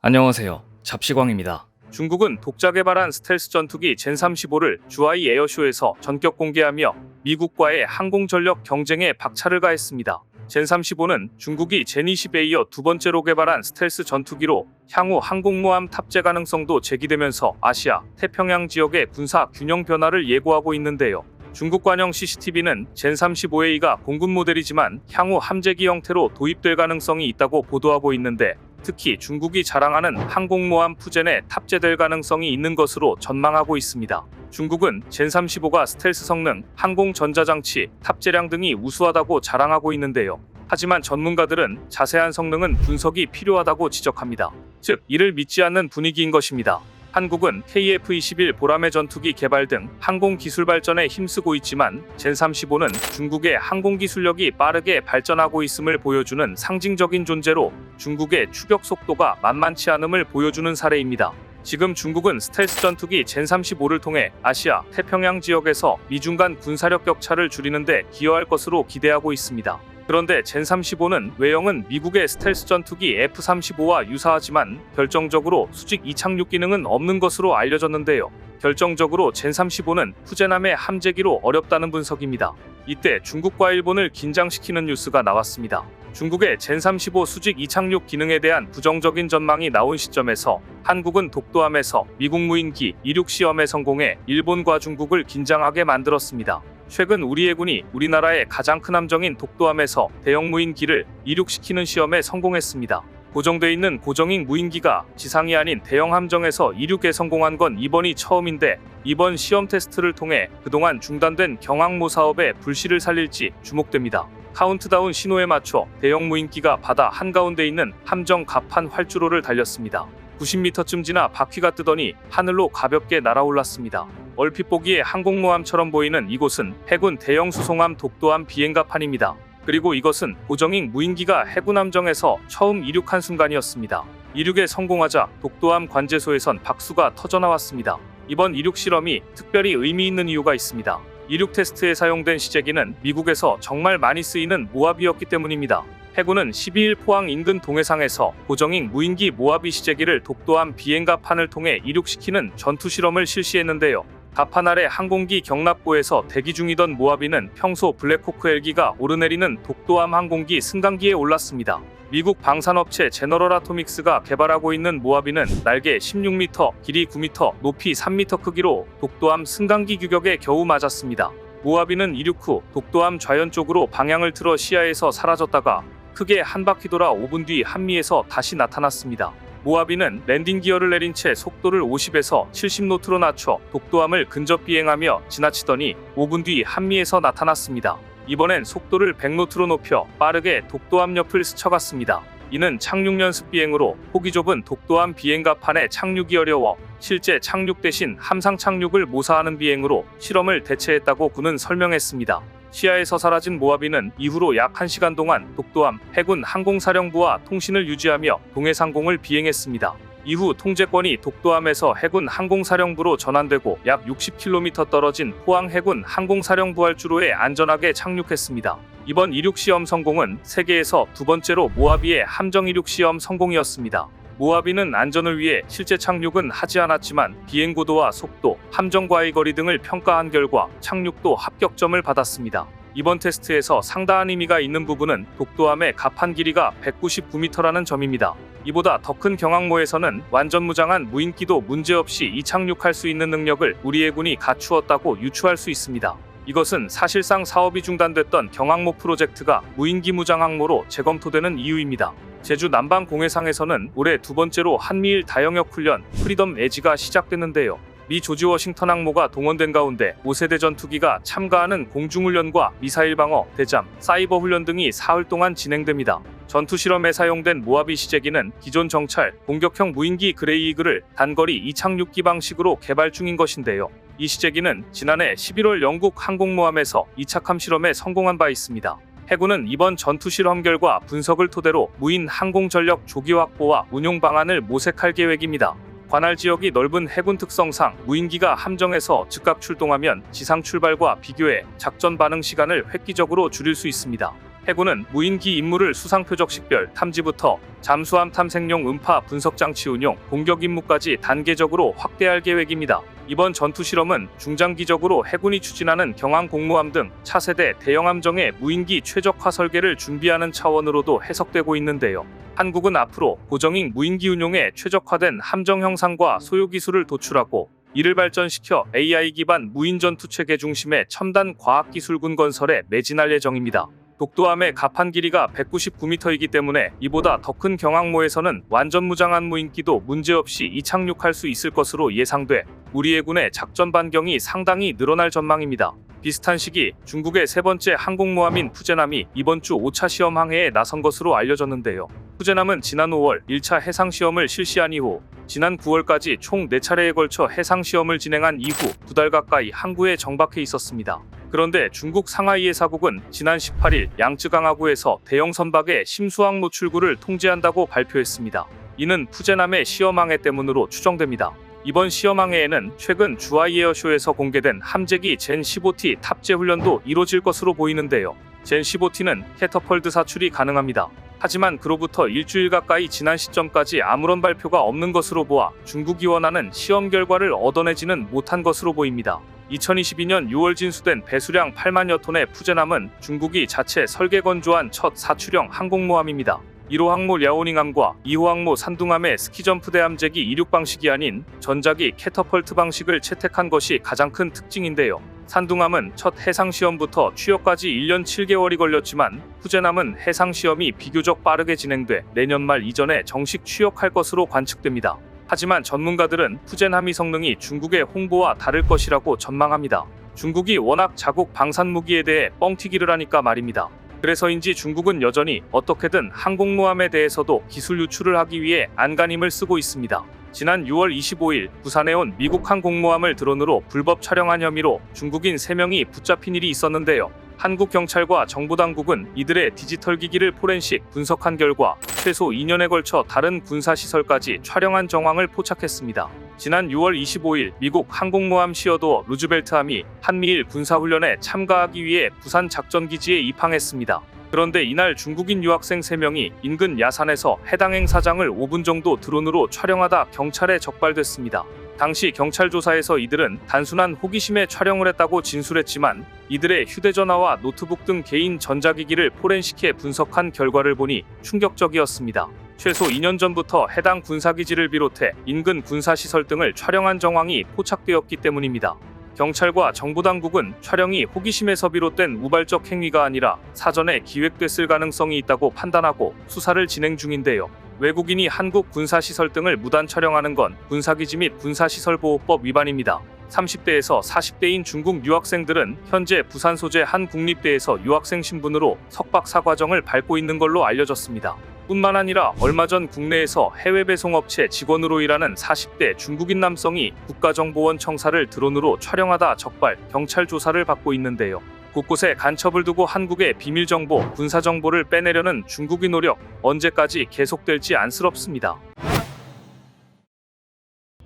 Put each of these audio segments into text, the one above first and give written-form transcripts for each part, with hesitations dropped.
안녕하세요. 잡시광입니다. 중국은 독자 개발한 스텔스 전투기 젠35를 주하이 에어쇼에서 전격 공개하며 미국과의 항공전력 경쟁에 박차를 가했습니다. 젠35는 중국이 젠20에 이어 두 번째로 개발한 스텔스 전투기로 향후 항공모함 탑재 가능성도 제기되면서 아시아, 태평양 지역의 군사 균형 변화를 예고하고 있는데요. 중국 관영 CCTV는 젠35A가 공군 모델이지만 향후 함재기 형태로 도입될 가능성이 있다고 보도하고 있는데, 특히 중국이 자랑하는 항공모함 푸젠에 탑재될 가능성이 있는 것으로 전망하고 있습니다. 중국은 젠35가 스텔스 성능, 항공 전자장치, 탑재량 등이 우수하다고 자랑하고 있는데요. 하지만 전문가들은 자세한 성능은 분석이 필요하다고 지적합니다. 즉, 이를 믿지 않는 분위기인 것입니다. 한국은 KF-21 보라매 전투기 개발 등 항공 기술 발전에 힘쓰고 있지만 젠35는 중국의 항공 기술력이 빠르게 발전하고 있음을 보여주는 상징적인 존재로 중국의 추격 속도가 만만치 않음을 보여주는 사례입니다. 지금 중국은 스텔스 전투기 젠35를 통해 아시아, 태평양 지역에서 미중 간 군사력 격차를 줄이는 데 기여할 것으로 기대하고 있습니다. 그런데 젠35는 외형은 미국의 스텔스 전투기 F-35와 유사하지만 결정적으로 수직 이착륙 기능은 없는 것으로 알려졌는데요. 결정적으로 젠35는 푸젠함의 함재기로 어렵다는 분석입니다. 이때 중국과 일본을 긴장시키는 뉴스가 나왔습니다. 중국의 젠35 수직 이착륙 기능에 대한 부정적인 전망이 나온 시점에서 한국은 독도함에서 미국 무인기 이륙 시험에 성공해 일본과 중국을 긴장하게 만들었습니다. 최근 우리 해군이 우리나라의 가장 큰 함정인 독도함에서 대형 무인기를 이륙시키는 시험에 성공했습니다. 고정돼 있는 고정익 무인기가 지상이 아닌 대형 함정에서 이륙에 성공한 건 이번이 처음인데, 이번 시험 테스트를 통해 그동안 중단된 경항모 사업의 불씨를 살릴지 주목됩니다. 카운트다운 신호에 맞춰 대형 무인기가 바다 한가운데 있는 함정 갑판 활주로를 달렸습니다. 90m쯤 지나 바퀴가 뜨더니 하늘로 가볍게 날아올랐습니다. 얼핏 보기에 항공모함처럼 보이는 이곳은 해군 대형 수송함 독도함 비행갑판입니다. 그리고 이것은 고정익 무인기가 해군 함정에서 처음 이륙한 순간이었습니다. 이륙에 성공하자 독도함 관제소에선 박수가 터져나왔습니다. 이번 이륙 실험이 특별히 의미 있는 이유가 있습니다. 이륙 테스트에 사용된 시제기는 미국에서 정말 많이 쓰이는 모하비였기 때문입니다. 해군은 12일 포항 인근 동해상에서 고정익 무인기 모하비 시제기를 독도함 비행갑판을 통해 이륙시키는 전투 실험을 실시했는데요. 갑판 아래 항공기 경납고에서 대기 중이던 모하비는 평소 블랙호크 헬기가 오르내리는 독도함 항공기 승강기에 올랐습니다. 미국 방산업체 제너럴 아토믹스가 개발하고 있는 모하비는 날개 16m, 길이 9m, 높이 3m 크기로 독도함 승강기 규격에 겨우 맞았습니다. 모하비는 이륙 후 독도함 좌연 쪽으로 방향을 틀어 시야에서 사라졌다가 크게 한 바퀴 돌아 5분 뒤 한미에서 다시 나타났습니다. 모하비는 랜딩 기어를 내린 채 속도를 50에서 70노트로 낮춰 독도함을 근접 비행하며 지나치더니 5분 뒤 한미에서 나타났습니다. 이번엔 속도를 100노트로 높여 빠르게 독도함 옆을 스쳐갔습니다. 이는 착륙 연습 비행으로 폭이 좁은 독도함 비행갑판에 착륙이 어려워 실제 착륙 대신 함상 착륙을 모사하는 비행으로 실험을 대체했다고 군은 설명했습니다. 시야에서 사라진 모하비는 이후로 약 1시간 동안 독도함 해군 항공사령부와 통신을 유지하며 동해상공을 비행했습니다. 이후 통제권이 독도함에서 해군 항공사령부로 전환되고 약 60km 떨어진 포항 해군 항공사령부 활주로에 안전하게 착륙했습니다. 이번 이륙 시험 성공은 세계에서 두 번째로 모하비의 함정 이륙 시험 성공이었습니다. 모하비는 안전을 위해 실제 착륙은 하지 않았지만 비행고도와 속도, 함정과의 거리 등을 평가한 결과 착륙도 합격점을 받았습니다. 이번 테스트에서 상당한 의미가 있는 부분은 독도함의 갑판 길이가 199m라는 점입니다. 이보다 더 큰 경항모에서는 완전 무장한 무인기도 문제없이 이착륙할 수 있는 능력을 우리 해군이 갖추었다고 유추할 수 있습니다. 이것은 사실상 사업이 중단됐던 경항모 프로젝트가 무인기 무장 항모로 재검토되는 이유입니다. 제주 남방 공해상에서는 올해 두 번째로 한미일 다영역 훈련 프리덤 에지가 시작됐는데요. 미 조지 워싱턴 항모가 동원된 가운데 5세대 전투기가 참가하는 공중훈련과 미사일 방어, 대잠, 사이버 훈련 등이 사흘 동안 진행됩니다. 전투 실험에 사용된 모하비 시제기는 기존 정찰, 공격형 무인기 그레이 이글을 단거리 이착륙기 방식으로 개발 중인 것인데요. 이 시제기는 지난해 11월 영국 항공모함에서 이착함 실험에 성공한 바 있습니다. 해군은 이번 전투 실험 결과 분석을 토대로 무인 항공전력 조기 확보와 운용 방안을 모색할 계획입니다. 관할 지역이 넓은 해군 특성상 무인기가 함정에서 즉각 출동하면 지상 출발과 비교해 작전 반응 시간을 획기적으로 줄일 수 있습니다. 해군은 무인기 임무를 수상 표적식별 탐지부터 잠수함 탐색용 음파 분석 장치 운용, 공격 임무까지 단계적으로 확대할 계획입니다. 이번 전투 실험은 중장기적으로 해군이 추진하는 경항 공모함 등 차세대 대형 함정의 무인기 최적화 설계를 준비하는 차원으로도 해석되고 있는데요. 한국은 앞으로 고정익 무인기 운용에 최적화된 함정 형상과 소요 기술을 도출하고 이를 발전시켜 AI 기반 무인 전투 체계 중심의 첨단 과학기술군 건설에 매진할 예정입니다. 독도함의 갑판 길이가 199m이기 때문에 이보다 더 큰 경항모에서는 완전 무장한 무인기도 문제없이 이착륙할 수 있을 것으로 예상돼 우리 해군의 작전 반경이 상당히 늘어날 전망입니다. 비슷한 시기 중국의 세 번째 항공모함인 푸젠함이 이번 주 5차 시험 항해에 나선 것으로 알려졌는데요. 푸젠함은 지난 5월 1차 해상시험을 실시한 이후 지난 9월까지 총 4차례에 걸쳐 해상시험을 진행한 이후 2달 가까이 항구에 정박해 있었습니다. 그런데 중국 상하이의 사국은 지난 18일 양쯔강하구에서 대형 선박의 심수항 노출구를 통제한다고 발표했습니다. 이는 푸젠함의 시험항해 때문으로 추정됩니다. 이번 시험항해에는 최근 주하이 에어쇼에서 공개된 함재기 젠15T 탑재 훈련도 이뤄질 것으로 보이는데요. 젠15T는 캐터펄트 사출이 가능합니다. 하지만 그로부터 일주일 가까이 지난 시점까지 아무런 발표가 없는 것으로 보아 중국이 원하는 시험 결과를 얻어내지는 못한 것으로 보입니다. 2022년 6월 진수된 배수량 8만여 톤의 푸젠함은 중국이 자체 설계 건조한 첫 사출형 항공모함입니다. 1호 항모 랴오닝함과 2호 항모 산둥함의 스키점프 대함재기 이륙 방식이 아닌 전자기 캐터펄트 방식을 채택한 것이 가장 큰 특징인데요. 산둥함은 첫 해상시험부터 취역까지 1년 7개월이 걸렸지만 푸젠함은 해상시험이 비교적 빠르게 진행돼 내년 말 이전에 정식 취역할 것으로 관측됩니다. 하지만 전문가들은 푸젠함의 성능이 중국의 홍보와 다를 것이라고 전망합니다. 중국이 워낙 자국 방산 무기에 대해 뻥튀기를 하니까 말입니다. 그래서인지 중국은 여전히 어떻게든 항공모함에 대해서도 기술 유출을 하기 위해 안간힘을 쓰고 있습니다. 지난 6월 25일 부산에 온 미국 항공모함을 드론으로 불법 촬영한 혐의로 중국인 3명이 붙잡힌 일이 있었는데요. 한국 경찰과 정보당국은 이들의 디지털 기기를 포렌식 분석한 결과 최소 2년에 걸쳐 다른 군사시설까지 촬영한 정황을 포착했습니다. 지난 6월 25일 미국 항공모함 시어도어 루즈벨트함이 한미일 군사훈련에 참가하기 위해 부산 작전기지에 입항했습니다. 그런데 이날 중국인 유학생 3명이 인근 야산에서 해당 행사장을 5분 정도 드론으로 촬영하다 경찰에 적발됐습니다. 당시 경찰 조사에서 이들은 단순한 호기심에 촬영을 했다고 진술했지만 이들의 휴대전화와 노트북 등 개인 전자기기를 포렌식해 분석한 결과를 보니 충격적이었습니다. 최소 2년 전부터 해당 군사기지를 비롯해 인근 군사시설 등을 촬영한 정황이 포착되었기 때문입니다. 경찰과 정보당국은 촬영이 호기심에서 비롯된 우발적 행위가 아니라 사전에 기획됐을 가능성이 있다고 판단하고 수사를 진행 중인데요. 외국인이 한국 군사시설 등을 무단 촬영하는 건 군사기지 및 군사시설보호법 위반입니다. 30대에서 40대인 중국 유학생들은 현재 부산 소재 한 국립대에서 유학생 신분으로 석박사 과정을 밟고 있는 걸로 알려졌습니다. 뿐만 아니라 얼마 전 국내에서 해외 배송업체 직원으로 일하는 40대 중국인 남성이 국가정보원 청사를 드론으로 촬영하다 적발, 경찰 조사를 받고 있는데요. 곳곳에 간첩을 두고 한국의 비밀정보, 군사정보를 빼내려는 중국의 노력, 언제까지 계속될지 안쓰럽습니다.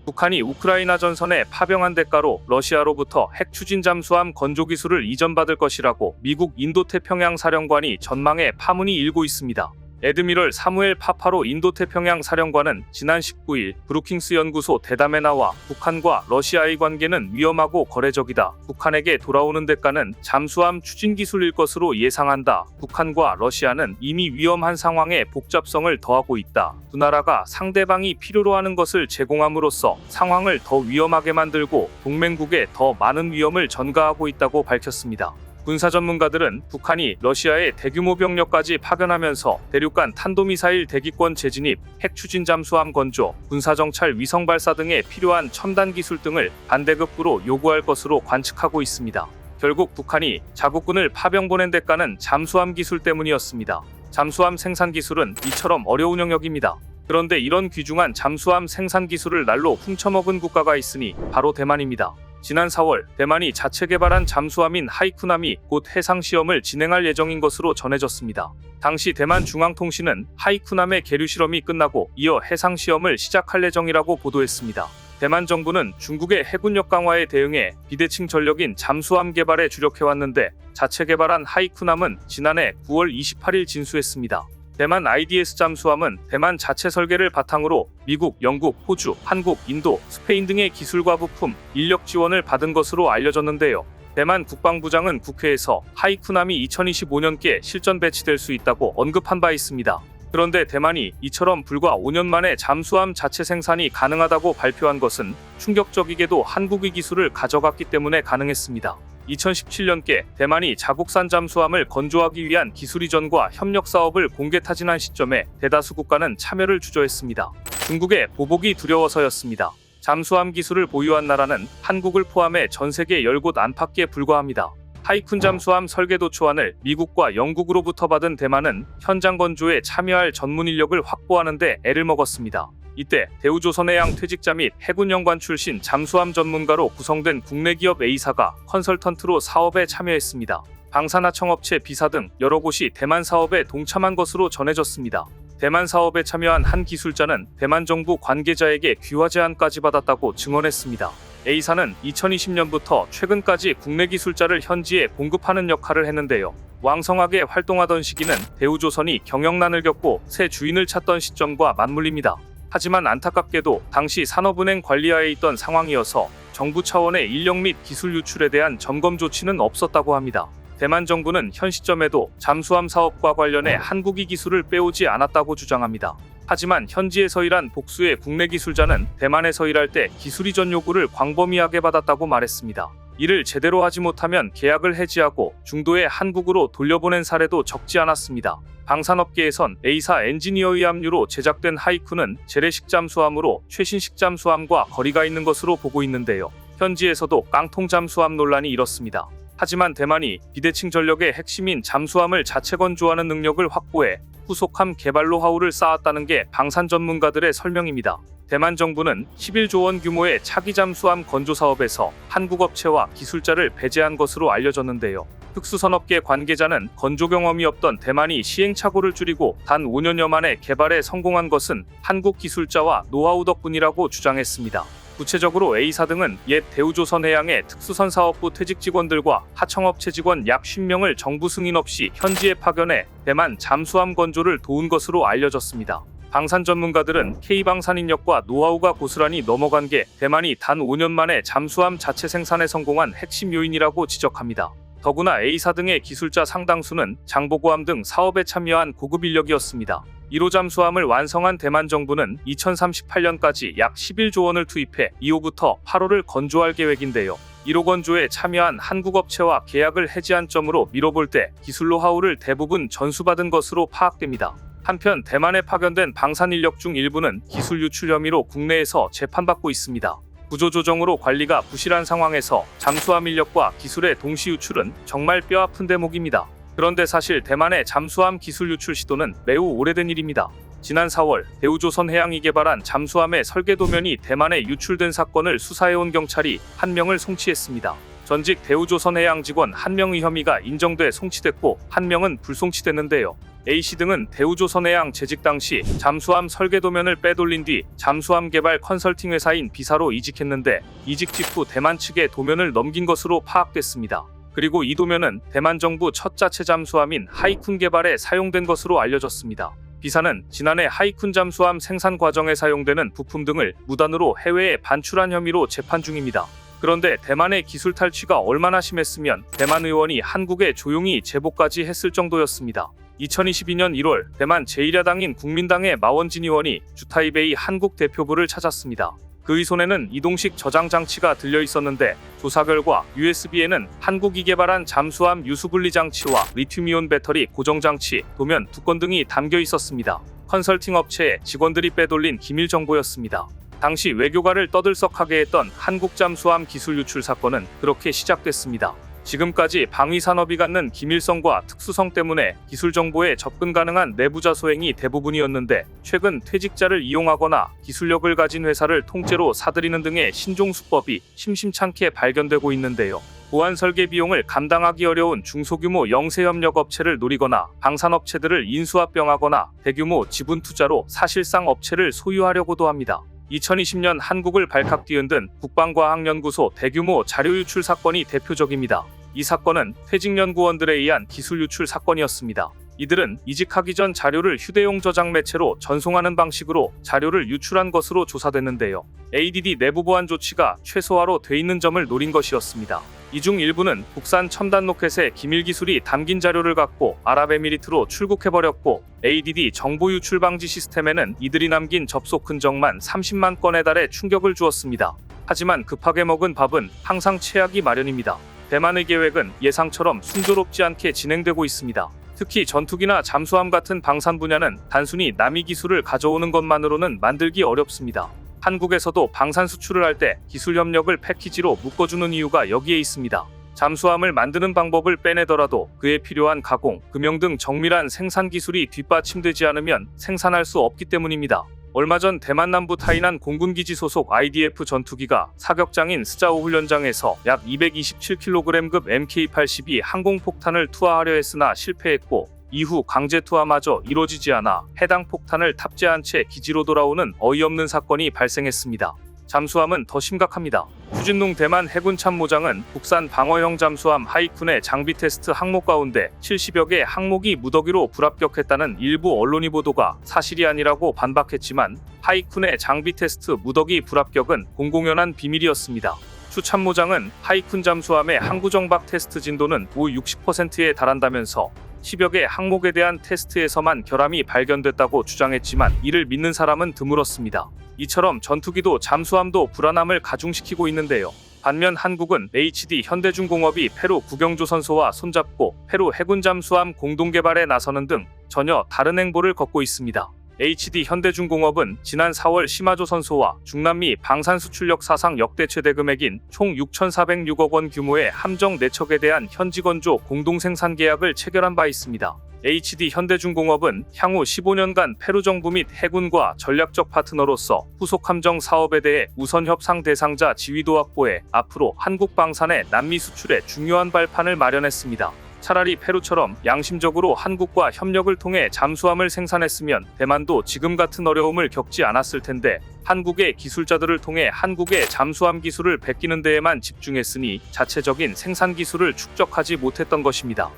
북한이 우크라이나 전선에 파병한 대가로 러시아로부터 핵 추진 잠수함 건조 기술을 이전받을 것이라고 미국 인도태평양 사령관이 전망해 파문이 일고 있습니다. 에드미럴 사무엘 파파로 인도태평양 사령관은 지난 19일 브루킹스 연구소 대담에 나와 북한과 러시아의 관계는 위험하고 거래적이다. 북한에게 돌아오는 대가는 잠수함 추진 기술일 것으로 예상한다. 북한과 러시아는 이미 위험한 상황에 복잡성을 더하고 있다. 두 나라가 상대방이 필요로 하는 것을 제공함으로써 상황을 더 위험하게 만들고 동맹국에 더 많은 위험을 전가하고 있다고 밝혔습니다. 군사 전문가들은 북한이 러시아에 대규모 병력까지 파견하면서 대륙간 탄도미사일 대기권 재진입, 핵 추진 잠수함 건조, 군사정찰 위성 발사 등에 필요한 첨단 기술 등을 반대급부로 요구할 것으로 관측하고 있습니다. 결국 북한이 자국군을 파병 보낸 대가는 잠수함 기술 때문이었습니다. 잠수함 생산 기술은 이처럼 어려운 영역입니다. 그런데 이런 귀중한 잠수함 생산 기술을 날로 훔쳐먹은 국가가 있으니 바로 대만입니다. 지난 4월 대만이 자체 개발한 잠수함인 하이쿠남이 곧 해상시험을 진행할 예정인 것으로 전해졌습니다. 당시 대만 중앙통신은 하이쿠남의 계류 실험이 끝나고 이어 해상시험을 시작할 예정이라고 보도했습니다. 대만 정부는 중국의 해군력 강화에 대응해 비대칭 전력인 잠수함 개발에 주력해왔는데 자체 개발한 하이쿠남은 지난해 9월 28일 진수했습니다. 대만 IDS 잠수함은 대만 자체 설계를 바탕으로 미국, 영국, 호주, 한국, 인도, 스페인 등의 기술과 부품, 인력 지원을 받은 것으로 알려졌는데요. 대만 국방부장은 국회에서 하이쿠남이 2025년께 실전 배치될 수 있다고 언급한 바 있습니다. 그런데 대만이 이처럼 불과 5년 만에 잠수함 자체 생산이 가능하다고 발표한 것은 충격적이게도 한국의 기술을 가져갔기 때문에 가능했습니다. 2017년께 대만이 자국산 잠수함을 건조하기 위한 기술 이전과 협력 사업을 공개 타진한 시점에 대다수 국가는 참여를 주저했습니다. 중국의 보복이 두려워서였습니다. 잠수함 기술을 보유한 나라는 한국을 포함해 전 세계 10곳 안팎에 불과합니다. 하이쿤 잠수함 설계도 초안을 미국과 영국으로부터 받은 대만은 현장 건조에 참여할 전문 인력을 확보하는 데 애를 먹었습니다. 이때 대우조선해양 퇴직자 및 해군 연관 출신 잠수함 전문가로 구성된 국내 기업 A사가 컨설턴트로 사업에 참여했습니다. 방산하청업체 B사 등 여러 곳이 대만 사업에 동참한 것으로 전해졌습니다. 대만 사업에 참여한 한 기술자는 대만 정부 관계자에게 귀화 제안까지 받았다고 증언했습니다. A사는 2020년부터 최근까지 국내 기술자를 현지에 공급하는 역할을 했는데요. 왕성하게 활동하던 시기는 대우조선이 경영난을 겪고 새 주인을 찾던 시점과 맞물립니다. 하지만 안타깝게도 당시 산업은행 관리하에 있던 상황이어서 정부 차원의 인력 및 기술 유출에 대한 점검 조치는 없었다고 합니다. 대만 정부는 현 시점에도 잠수함 사업과 관련해 한국이 기술을 빼오지 않았다고 주장합니다. 하지만 현지에서 일한 복수의 국내 기술자는 대만에서 일할 때 기술 이전 요구를 광범위하게 받았다고 말했습니다. 이를 제대로 하지 못하면 계약을 해지하고 중도에 한국으로 돌려보낸 사례도 적지 않았습니다. 방산업계에선 A사 엔지니어의 합류로 제작된 하이쿤은 재래식 잠수함으로 최신식 잠수함과 거리가 있는 것으로 보고 있는데요. 현지에서도 깡통 잠수함 논란이 일었습니다. 하지만 대만이 비대칭 전력의 핵심인 잠수함을 자체 건조하는 능력을 확보해 후속함 개발 노하우를 쌓았다는 게 방산 전문가들의 설명입니다. 대만 정부는 11조 원 규모의 차기 잠수함 건조 사업에서 한국 업체와 기술자를 배제한 것으로 알려졌는데요. 특수선업계 관계자는 건조 경험이 없던 대만이 시행착오를 줄이고 단 5년여 만에 개발에 성공한 것은 한국 기술자와 노하우 덕분이라고 주장했습니다. 구체적으로 A사 등은 옛 대우조선해양의 특수선사업부 퇴직 직원들과 하청업체 직원 약 10명을 정부 승인 없이 현지에 파견해 대만 잠수함 건조를 도운 것으로 알려졌습니다. 방산 전문가들은 K방산 인력과 노하우가 고스란히 넘어간 게 대만이 단 5년 만에 잠수함 자체 생산에 성공한 핵심 요인이라고 지적합니다. 더구나 A사 등의 기술자 상당수는 장보고함 등 사업에 참여한 고급 인력이었습니다. 1호 잠수함을 완성한 대만 정부는 2038년까지 약 11조 원을 투입해 2호부터 8호를 건조할 계획인데요. 1호 건조에 참여한 한국 업체와 계약을 해지한 점으로 미뤄볼 때 기술 노하우를 대부분 전수받은 것으로 파악됩니다. 한편 대만에 파견된 방산 인력 중 일부는 기술 유출 혐의로 국내에서 재판받고 있습니다. 구조조정으로 관리가 부실한 상황에서 잠수함 인력과 기술의 동시 유출은 정말 뼈아픈 대목입니다. 그런데 사실 대만의 잠수함 기술 유출 시도는 매우 오래된 일입니다. 지난 4월 대우조선해양이 개발한 잠수함의 설계 도면이 대만에 유출된 사건을 수사해온 경찰이 한 명을 송치했습니다. 전직 대우조선해양 직원 한 명의 혐의가 인정돼 송치됐고 한 명은 불송치됐는데요. A씨 등은 대우조선해양 재직 당시 잠수함 설계 도면을 빼돌린 뒤 잠수함 개발 컨설팅 회사인 B사로 이직했는데 이직 직후 대만 측에 도면을 넘긴 것으로 파악됐습니다. 그리고 이 도면은 대만 정부 첫 자체 잠수함인 하이쿤 개발에 사용된 것으로 알려졌습니다. B사는 지난해 하이쿤 잠수함 생산 과정에 사용되는 부품 등을 무단으로 해외에 반출한 혐의로 재판 중입니다. 그런데 대만의 기술 탈취가 얼마나 심했으면 대만 의원이 한국에 조용히 제보까지 했을 정도였습니다. 2022년 1월 대만 제1야당인 국민당의 마원진 의원이 주타이베이 한국 대표부를 찾았습니다. 그의 손에는 이동식 저장 장치가 들려 있었는데 조사 결과 USB에는 한국이 개발한 잠수함 유수분리 장치와 리튬이온 배터리 고정 장치, 도면 2건 등이 담겨 있었습니다. 컨설팅 업체의 직원들이 빼돌린 기밀 정보였습니다. 당시 외교가를 떠들썩하게 했던 한국 잠수함 기술 유출 사건은 그렇게 시작됐습니다. 지금까지 방위산업이 갖는 기밀성과 특수성 때문에 기술 정보에 접근 가능한 내부자 소행이 대부분이었는데 최근 퇴직자를 이용하거나 기술력을 가진 회사를 통째로 사들이는 등의 신종 수법이 심심찮게 발견되고 있는데요. 보안 설계 비용을 감당하기 어려운 중소규모 영세협력 업체를 노리거나 방산업체들을 인수합병하거나 대규모 지분 투자로 사실상 업체를 소유하려고도 합니다. 2020년 한국을 발칵 뒤흔든 국방과학연구소 대규모 자료 유출 사건이 대표적입니다. 이 사건은 퇴직연구원들에 의한 기술 유출 사건이었습니다. 이들은 이직하기 전 자료를 휴대용 저장 매체로 전송하는 방식으로 자료를 유출한 것으로 조사됐는데요. ADD 내부 보안 조치가 최소화로 돼 있는 점을 노린 것이었습니다. 이 중 일부는 국산 첨단 로켓에 기밀 기술이 담긴 자료를 갖고 아랍에미리트로 출국해버렸고, ADD 정보 유출 방지 시스템에는 이들이 남긴 접속 흔적만 30만 건에 달해 충격을 주었습니다. 하지만 급하게 먹은 밥은 항상 체하기 마련입니다. 대만의 계획은 예상처럼 순조롭지 않게 진행되고 있습니다. 특히 전투기나 잠수함 같은 방산 분야는 단순히 남이 기술을 가져오는 것만으로는 만들기 어렵습니다. 한국에서도 방산 수출을 할 때 기술 협력을 패키지로 묶어주는 이유가 여기에 있습니다. 잠수함을 만드는 방법을 빼내더라도 그에 필요한 가공, 금형 등 정밀한 생산 기술이 뒷받침되지 않으면 생산할 수 없기 때문입니다. 얼마 전 대만 남부 타이난 공군기지 소속 IDF 전투기가 사격장인 스자오 훈련장에서 약 227kg급 MK-82 항공폭탄을 투하하려 했으나 실패했고, 이후 강제 투하마저 이루어지지 않아 해당 폭탄을 탑재한 채 기지로 돌아오는 어이없는 사건이 발생했습니다. 잠수함은 더 심각합니다. 추진농 대만 해군 참모장은 국산 방어형 잠수함 하이쿤의 장비 테스트 항목 가운데 70여 개 항목이 무더기로 불합격했다는 일부 언론이 보도가 사실이 아니라고 반박했지만, 하이쿤의 장비 테스트 무더기 불합격은 공공연한 비밀이었습니다. 추 참모장은 하이쿤 잠수함의 항구정박 테스트 진도는 우 60%에 달한다면서 10여 개 항목에 대한 테스트에서만 결함이 발견됐다고 주장했지만, 이를 믿는 사람은 드물었습니다. 이처럼 전투기도 잠수함도 불안함을 가중시키고 있는데요. 반면 한국은 HD 현대중공업이 페루 국영조선소와 손잡고 페루 해군 잠수함 공동 개발에 나서는 등 전혀 다른 행보를 걷고 있습니다. HD 현대중공업은 지난 4월 시마조선소와 중남미 방산 수출력 사상 역대 최대 금액인 총 6,406억 원 규모의 함정 4척에 대한 현지 건조 공동 생산 계약을 체결한 바 있습니다. HD 현대중공업은 향후 15년간 페루 정부 및 해군과 전략적 파트너로서 후속 함정 사업에 대해 우선 협상 대상자 지위도 확보해 앞으로 한국 방산의 남미 수출에 중요한 발판을 마련했습니다. 차라리 페루처럼 양심적으로 한국과 협력을 통해 잠수함을 생산했으면 대만도 지금 같은 어려움을 겪지 않았을 텐데, 한국의 기술자들을 통해 한국의 잠수함 기술을 베끼는 데에만 집중했으니 자체적인 생산 기술을 축적하지 못했던 것입니다.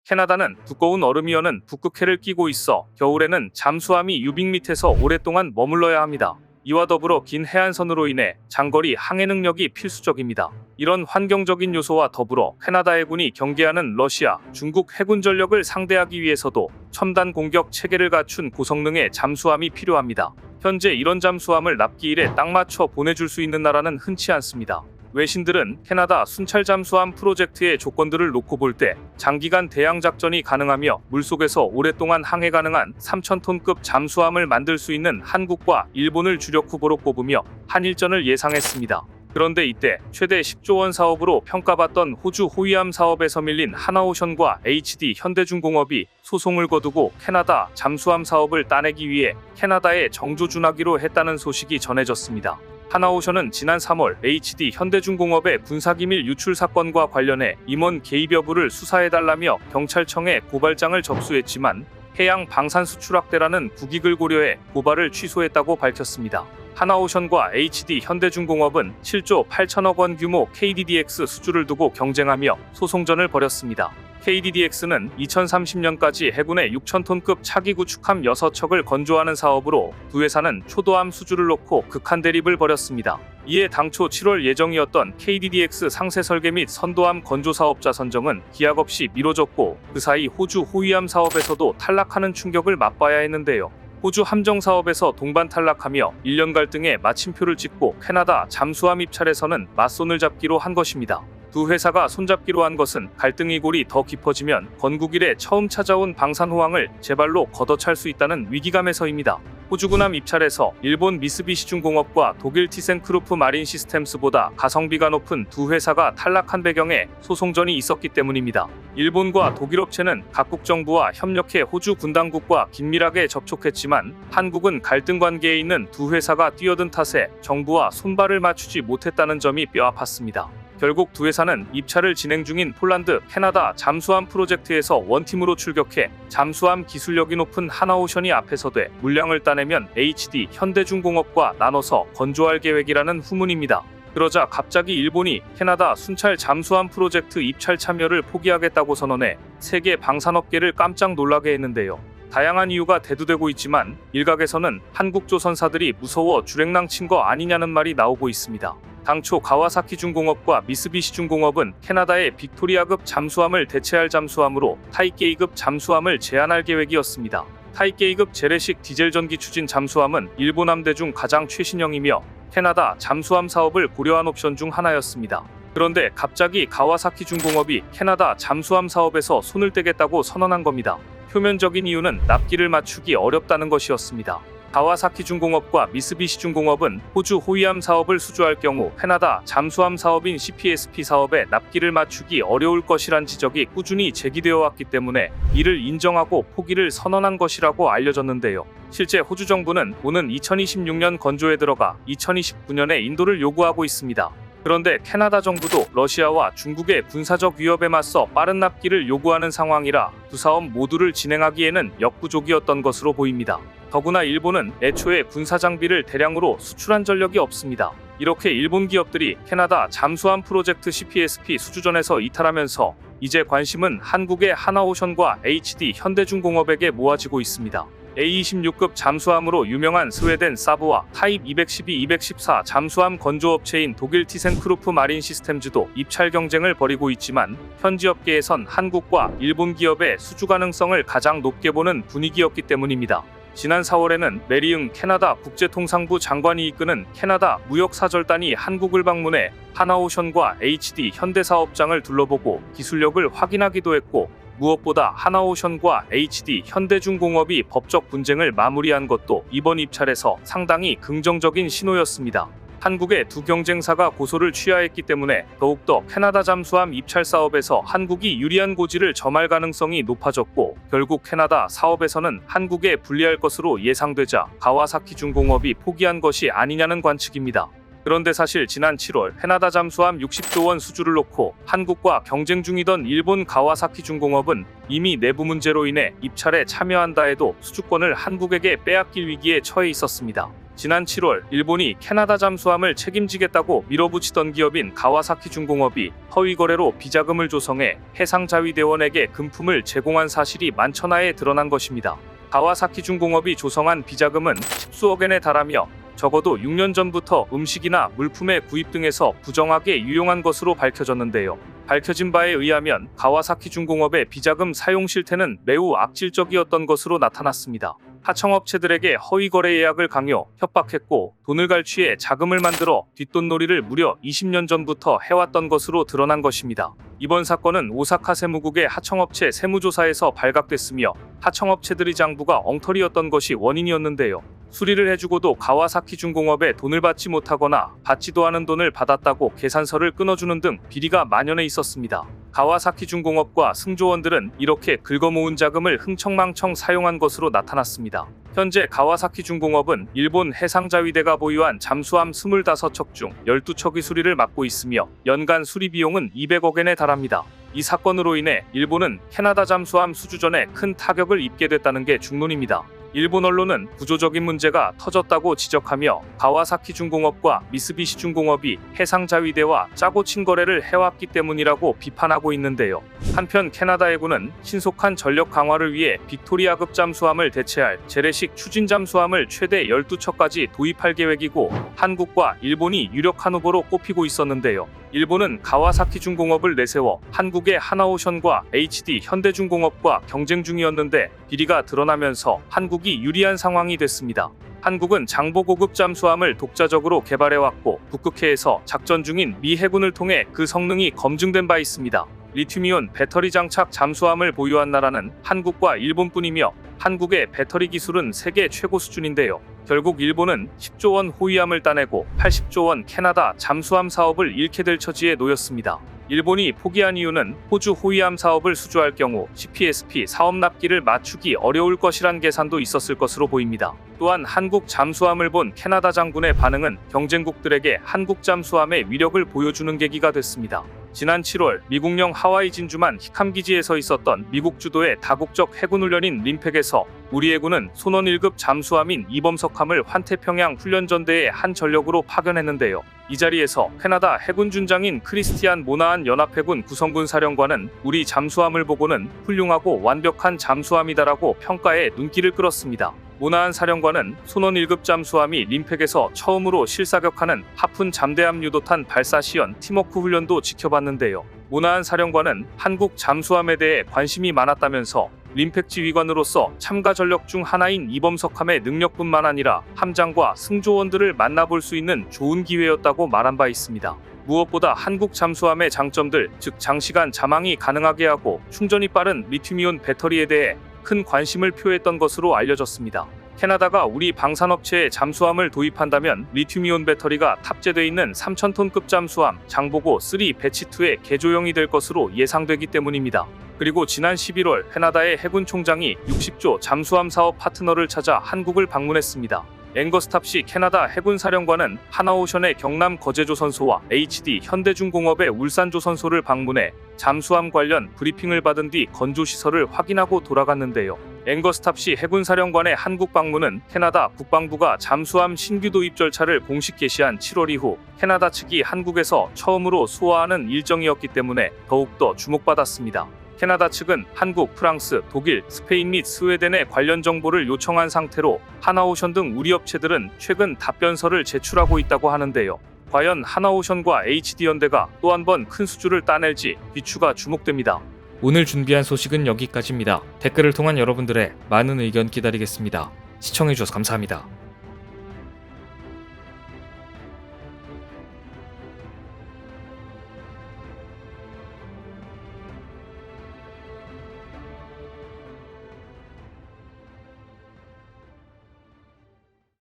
캐나다는 두꺼운 얼음이 여는 북극해를 끼고 있어 겨울에는 잠수함이 유빙 밑에서 오랫동안 머물러야 합니다. 이와 더불어 긴 해안선으로 인해 장거리 항해 능력이 필수적입니다. 이런 환경적인 요소와 더불어 캐나다 해군이 경계하는 러시아, 중국 해군 전력을 상대하기 위해서도 첨단 공격 체계를 갖춘 고성능의 잠수함이 필요합니다. 현재 이런 잠수함을 납기일에 딱 맞춰 보내줄 수 있는 나라는 흔치 않습니다. 외신들은 캐나다 순찰 잠수함 프로젝트의 조건들을 놓고 볼 때 장기간 대양 작전이 가능하며 물속에서 오랫동안 항해 가능한 3,000톤급 잠수함을 만들 수 있는 한국과 일본을 주력 후보로 꼽으며 한일전을 예상했습니다. 그런데 이때 최대 10조 원 사업으로 평가받던 호주 호위함 사업에서 밀린 하나오션과 HD 현대중공업이 소송을 거두고 캐나다 잠수함 사업을 따내기 위해 캐나다에 정조준하기로 했다는 소식이 전해졌습니다. 하나오션은 지난 3월 HD 현대중공업의 군사기밀 유출 사건과 관련해 임원 개입 여부를 수사해달라며 경찰청에 고발장을 접수했지만, 해양 방산 수출학대라는 국익을 고려해 고발을 취소했다고 밝혔습니다. 하나오션과 HD 현대중공업은 7조 8천억 원 규모 KDDX 수주를 두고 경쟁하며 소송전을 벌였습니다. KDDX는 2030년까지 해군의 6,000톤급 차기 구축함 6척을 건조하는 사업으로 두 회사는 초도함 수주를 놓고 극한 대립을 벌였습니다. 이에 당초 7월 예정이었던 KDDX 상세 설계 및 선도함 건조 사업자 선정은 기약 없이 미뤄졌고, 그 사이 호주 호위함 사업에서도 탈락하는 충격을 맛봐야 했는데요. 호주 함정 사업에서 동반 탈락하며 1년 갈등에 마침표를 찍고 캐나다 잠수함 입찰에서는 맞손을 잡기로 한 것입니다. 두 회사가 손잡기로 한 것은 갈등의 골이 더 깊어지면 건국 이래 처음 찾아온 방산 호황을 제발로 걷어찰 수 있다는 위기감에서입니다. 호주군함 입찰에서 일본 미쓰비시중공업과 독일 티센크루프 마린 시스템스보다 가성비가 높은 두 회사가 탈락한 배경에 소송전이 있었기 때문입니다. 일본과 독일 업체는 각국 정부와 협력해 호주 군당국과 긴밀하게 접촉했지만, 한국은 갈등 관계에 있는 두 회사가 뛰어든 탓에 정부와 손발을 맞추지 못했다는 점이 뼈아팠습니다. 결국 두 회사는 입찰을 진행 중인 폴란드, 캐나다 잠수함 프로젝트에서 원팀으로 출격해 잠수함 기술력이 높은 하나오션이 앞에 서되 물량을 따내면 HD 현대중공업과 나눠서 건조할 계획이라는 후문입니다. 그러자 갑자기 일본이 캐나다 순찰 잠수함 프로젝트 입찰 참여를 포기하겠다고 선언해 세계 방산업계를 깜짝 놀라게 했는데요. 다양한 이유가 대두되고 있지만 일각에서는 한국 조선사들이 무서워 주랭랑 친 거 아니냐는 말이 나오고 있습니다. 당초 가와사키 중공업과 미쓰비시 중공업은 캐나다의 빅토리아급 잠수함을 대체할 잠수함으로 타이게이급 잠수함을 제안할 계획이었습니다. 타이게이급 재래식 디젤 전기 추진 잠수함은 일본 함대 중 가장 최신형이며 캐나다 잠수함 사업을 고려한 옵션 중 하나였습니다. 그런데 갑자기 가와사키 중공업이 캐나다 잠수함 사업에서 손을 떼겠다고 선언한 겁니다. 표면적인 이유는 납기를 맞추기 어렵다는 것이었습니다. 가와사키 중공업과 미쓰비시 중공업은 호주 호위함 사업을 수주할 경우 캐나다 잠수함 사업인 CPSP 사업에 납기를 맞추기 어려울 것이란 지적이 꾸준히 제기되어 왔기 때문에 이를 인정하고 포기를 선언한 것이라고 알려졌는데요. 실제 호주 정부는 오는 2026년 건조에 들어가 2029년에 인도를 요구하고 있습니다. 그런데 캐나다 정부도 러시아와 중국의 군사적 위협에 맞서 빠른 납기를 요구하는 상황이라 두 사업 모두를 진행하기에는 역부족이었던 것으로 보입니다. 더구나 일본은 애초에 군사 장비를 대량으로 수출한 전력이 없습니다. 이렇게 일본 기업들이 캐나다 잠수함 프로젝트 CPSP 수주전에서 이탈하면서 이제 관심은 한국의 하나오션과 HD 현대중공업에게 모아지고 있습니다. A26급 잠수함으로 유명한 스웨덴 사브와 타입 212-214 잠수함 건조업체인 독일 티센크루프 마린 시스템즈도 입찰 경쟁을 벌이고 있지만 현지 업계에선 한국과 일본 기업의 수주 가능성을 가장 높게 보는 분위기였기 때문입니다. 지난 4월에는 메리응 캐나다 국제통상부 장관이 이끄는 캐나다 무역사절단이 한국을 방문해 하나오션과 HD 현대사업장을 둘러보고 기술력을 확인하기도 했고 무엇보다 하나오션과 HD 현대중공업이 법적 분쟁을 마무리한 것도 이번 입찰에서 상당히 긍정적인 신호였습니다. 한국의 두 경쟁사가 고소를 취하했기 때문에 더욱더 캐나다 잠수함 입찰 사업에서 한국이 유리한 고지를 점할 가능성이 높아졌고 결국 캐나다 사업에서는 한국에 불리할 것으로 예상되자 가와사키 중공업이 포기한 것이 아니냐는 관측입니다. 그런데 사실 지난 7월 캐나다 잠수함 60조 원 수주를 놓고 한국과 경쟁 중이던 일본 가와사키 중공업은 이미 내부 문제로 인해 입찰에 참여한다 해도 수주권을 한국에게 빼앗길 위기에 처해 있었습니다. 지난 7월 일본이 캐나다 잠수함을 책임지겠다고 밀어붙이던 기업인 가와사키 중공업이 허위 거래로 비자금을 조성해 해상자위대원에게 금품을 제공한 사실이 만천하에 드러난 것입니다. 가와사키 중공업이 조성한 비자금은 십수억 엔에 달하며 적어도 6년 전부터 음식이나 물품의 구입 등에서 부정하게 유용한 것으로 밝혀졌는데요. 밝혀진 바에 의하면 가와사키 중공업의 비자금 사용 실태는 매우 악질적이었던 것으로 나타났습니다. 하청업체들에게 허위거래 예약을 강요, 협박했고 돈을 갈취해 자금을 만들어 뒷돈놀이를 무려 20년 전부터 해왔던 것으로 드러난 것입니다. 이번 사건은 오사카 세무국의 하청업체 세무조사에서 발각됐으며 하청업체들의 장부가 엉터리였던 것이 원인이었는데요. 수리를 해주고도 가와사키 중공업에 돈을 받지 못하거나 받지도 않은 돈을 받았다고 계산서를 끊어주는 등 비리가 만연해 있었습니다. 가와사키 중공업과 승조원들은 이렇게 긁어모은 자금을 흥청망청 사용한 것으로 나타났습니다. 현재 가와사키 중공업은 일본 해상자위대가 보유한 잠수함 25척 중 12척의 수리를 맡고 있으며 연간 수리 비용은 200억 엔에 달합니다. 이 사건으로 인해 일본은 캐나다 잠수함 수주전에 큰 타격을 입게 됐다는 게 중론입니다. 일본 언론은 구조적인 문제가 터졌다고 지적하며 가와사키 중공업과 미쓰비시 중공업이 해상자위대와 짜고 친 거래를 해왔기 때문이라고 비판하고 있는데요. 한편 캐나다 해군은 신속한 전력 강화를 위해 빅토리아급 잠수함을 대체할 재래식 추진 잠수함을 최대 12척까지 도입할 계획이고 한국과 일본이 유력한 후보로 꼽히고 있었는데요. 일본은 가와사키 중공업을 내세워 한국의 하나오션과 HD 현대중공업과 경쟁 중이었는데 비리가 드러나면서 한국이 유리한 상황이 됐습니다. 한국은 장보 고급 잠수함을 독자적으로 개발해왔고 북극해에서 작전 중인 미 해군을 통해 그 성능이 검증된 바 있습니다. 리튬이온 배터리 장착 잠수함을 보유한 나라는 한국과 일본뿐이며 한국의 배터리 기술은 세계 최고 수준인데요. 결국 일본은 10조 원 호위함을 따내고 80조 원 캐나다 잠수함 사업을 잃게 될 처지에 놓였습니다. 일본이 포기한 이유는 호주 호위함 사업을 수주할 경우 CPSP 사업 납기를 맞추기 어려울 것이란 계산도 있었을 것으로 보입니다. 또한 한국 잠수함을 본 캐나다 장군의 반응은 경쟁국들에게 한국 잠수함의 위력을 보여주는 계기가 됐습니다. 지난 7월 미국령 하와이 진주만 히캄기지에서 있었던 미국 주도의 다국적 해군훈련인 림팩에서 우리 해군은 손원 1급 잠수함인 이범석함을 환태평양 훈련전대의 한 전력으로 파견했는데요. 이 자리에서 캐나다 해군 준장인 크리스티안 모나한 연합해군 구성군 사령관은 우리 잠수함을 보고는 훌륭하고 완벽한 잠수함이다라고 평가에 눈길을 끌었습니다. 모나한 사령관은 손원 1급 잠수함이 림팩에서 처음으로 실사격하는 하푼 잠대함 유도탄 발사 시연 팀워크 훈련도 지켜봤는데요. 모나한 사령관은 한국 잠수함에 대해 관심이 많았다면서 림팩 지휘관으로서 참가 전력 중 하나인 이범석함의 능력뿐만 아니라 함장과 승조원들을 만나볼 수 있는 좋은 기회였다고 말한 바 있습니다. 무엇보다 한국 잠수함의 장점들, 즉 장시간 잠항이 가능하게 하고 충전이 빠른 리튬이온 배터리에 대해 큰 관심을 표했던 것으로 알려졌습니다. 캐나다가 우리 방산업체에 잠수함을 도입한다면 리튬이온 배터리가 탑재되어 있는 3,000톤급 잠수함 장보고 3 배치2의 개조형이 될 것으로 예상되기 때문입니다. 그리고 지난 11월 캐나다의 해군 총장이 60조 잠수함 사업 파트너를 찾아 한국을 방문했습니다. 앵거스 탑시 캐나다 해군 사령관은 하나오션의 경남 거제조선소와 HD 현대중공업의 울산조선소를 방문해 잠수함 관련 브리핑을 받은 뒤 건조시설을 확인하고 돌아갔는데요. 앵거스 탑시 해군 사령관의 한국 방문은 캐나다 국방부가 잠수함 신규 도입 절차를 공식 개시한 7월 이후 캐나다 측이 한국에서 처음으로 소화하는 일정이었기 때문에 더욱더 주목받았습니다. 캐나다 측은 한국, 프랑스, 독일, 스페인 및 스웨덴에 관련 정보를 요청한 상태로 하나오션 등 우리 업체들은 최근 답변서를 제출하고 있다고 하는데요. 과연 하나오션과 HD현대가 또 한 번 큰 수주를 따낼지 귀추가 주목됩니다. 오늘 준비한 소식은 여기까지입니다. 댓글을 통한 여러분들의 많은 의견 기다리겠습니다. 시청해주셔서 감사합니다.